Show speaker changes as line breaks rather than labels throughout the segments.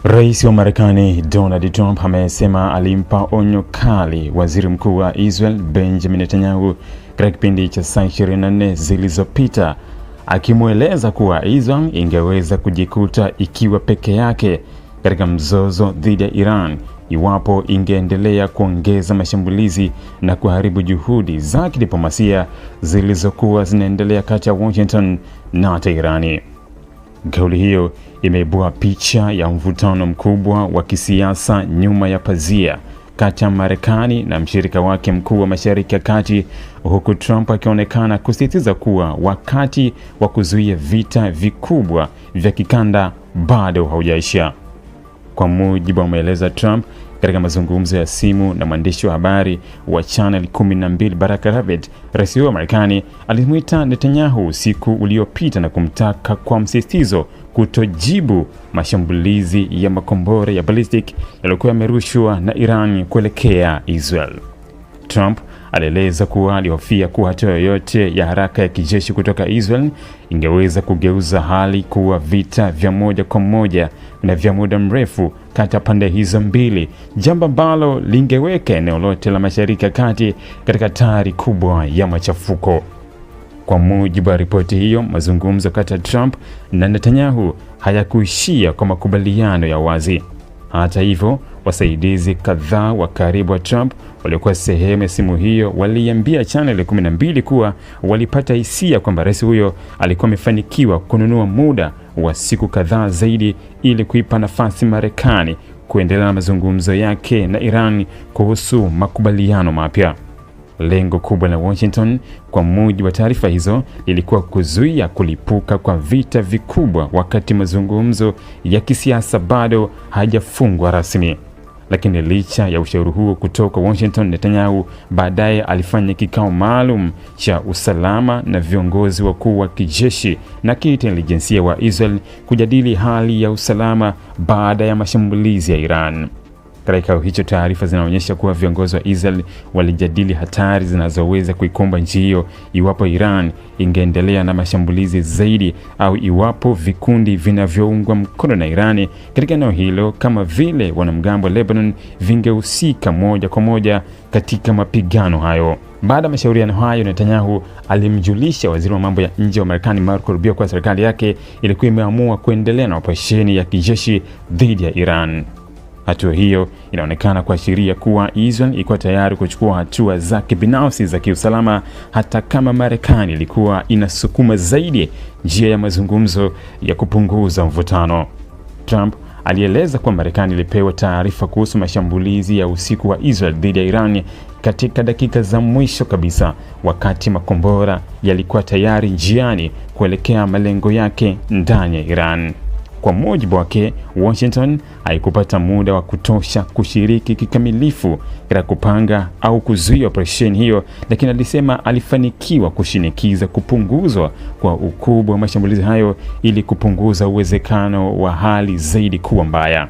Rais wa Marekani Donald Trump amesema alimpa onyo kali Waziri Mkuu wa Israel Benjamin Netanyahu katika kipindi cha saa 24 zilizopita, akimweleza kuwa Israel ingeweza kujikuta ikiwa peke yake katika mzozo dhidi ya Iran iwapo ingeendelea kuongeza mashambulizi na kuharibu juhudi za kidiplomasia zilizokuwa zinaendelea kati ya Washington na Tehran. Kauli hiyo imeibua picha ya mvutano mkubwa wa kisiasa nyuma ya pazia kati ya Marekani na mshirika wake mkuu wa Mashariki ya Kati, huku Trump akionekana kusisitiza kuwa wakati wa kuzuia vita vikubwa vya kikanda bado haujaisha. Kwa mujibu wa maelezo ya Trump katika mazungumzo ya simu na mwandishi wa habari wa Channel 12 Baraka Ravid, rais wa Marekani alimwita Netanyahu siku uliopita na kumtaka kwa msisitizo kutojibu mashambulizi ya makombora ya ballistic yaliyokuwa yamerushwa na Iran kuelekea Israel. Trump alieleza kuwa alihofia kuwa hatua yoyote ya haraka ya kijeshi kutoka Israel ingeweza kugeuza hali kuwa vita vya moja kwa moja na vya muda mrefu kati ya pande hizo mbili, jambo ambalo lingeweka eneo lote la Mashariki ya Kati katika hatari kubwa ya machafuko. Kwa mujibu wa ripoti hiyo, mazungumzo kati ya Trump na Netanyahu hayakuishia kwa makubaliano ya wazi. Hata hivyo, wasaidizi kadhaa wa karibu wa Trump waliokuwa sehemu ya simu hiyo waliambia Channel 12 kuwa walipata hisia kwamba rais huyo alikuwa amefanikiwa kununua muda wa siku kadhaa zaidi ili kuipa nafasi Marekani kuendelea na mazungumzo yake na Iran kuhusu makubaliano mapya. Lengo kubwa la Washington, kwa mujibu wa taarifa hizo, lilikuwa kuzuia kulipuka kwa vita vikubwa wakati mazungumzo ya kisiasa bado hajafungwa rasmi. Lakini licha ya ushauri huo kutoka Washington, Netanyahu baadaye alifanya kikao maalum cha usalama na viongozi wakuu wa kijeshi na kiintelijensia wa Israel kujadili hali ya usalama baada ya mashambulizi ya Iran. Katika kikao hicho, taarifa zinaonyesha kuwa viongozi wa Israel walijadili hatari zinazoweza kuikumba nchi hiyo iwapo Iran ingeendelea na mashambulizi zaidi au iwapo vikundi vinavyoungwa mkono na Iran katika eneo hilo kama vile wanamgambo wa Lebanon vingehusika moja kwa moja katika mapigano hayo. Baada ya mashauriano hayo, Netanyahu alimjulisha waziri wa mambo ya nje wa Marekani Marco Rubio kwa serikali yake ilikuwa imeamua kuendelea na operesheni ya kijeshi dhidi ya Iran. Hatua hiyo inaonekana kuashiria kuwa Israel ilikuwa tayari kuchukua hatua zake binafsi za kiusalama, hata kama Marekani ilikuwa inasukuma zaidi njia ya mazungumzo ya kupunguza mvutano. Trump alieleza kuwa Marekani ilipewa taarifa kuhusu mashambulizi ya usiku wa Israel dhidi ya Iran katika dakika za mwisho kabisa, wakati makombora yalikuwa tayari njiani kuelekea malengo yake ndani ya Iran. Kwa mujibu wake, Washington haikupata muda wa kutosha kushiriki kikamilifu katika kupanga au kuzuia operesheni hiyo, lakini alisema alifanikiwa kushinikiza kupunguzwa kwa ukubwa wa mashambulizi hayo ili kupunguza uwezekano wa hali zaidi kuwa mbaya.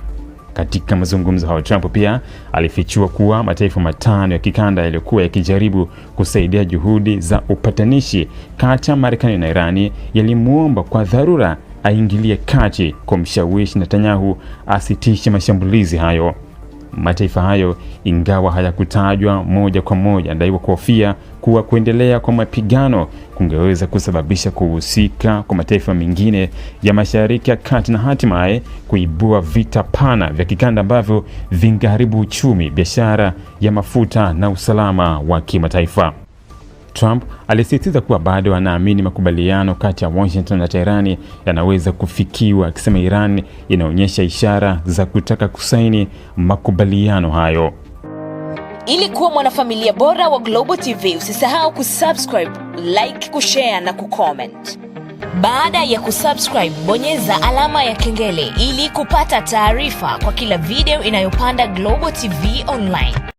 Katika mazungumzo hayo, Trump pia alifichua kuwa mataifa matano ya kikanda yaliyokuwa yakijaribu kusaidia juhudi za upatanishi kati ya Marekani na Irani yalimuomba kwa dharura aingilie kati kumshawishi Netanyahu asitishe mashambulizi hayo. Mataifa hayo, ingawa hayakutajwa moja kwa moja, ndaiwa kuhofia kuwa kuendelea kwa mapigano kungeweza kusababisha kuhusika kwa mataifa mengine ya Mashariki ya Kati na hatimaye kuibua vita pana vya kikanda ambavyo vingeharibu uchumi, biashara ya mafuta na usalama wa kimataifa. Trump alisisitiza kuwa bado anaamini makubaliano kati ya Washington na Tehran yanaweza kufikiwa, akisema Iran inaonyesha ishara za kutaka kusaini makubaliano hayo.
Ili kuwa mwanafamilia bora wa Global TV, usisahau kusubscribe, like, kushare na kucomment. Baada ya kusubscribe, bonyeza alama ya kengele ili kupata taarifa kwa kila video inayopanda Global TV Online.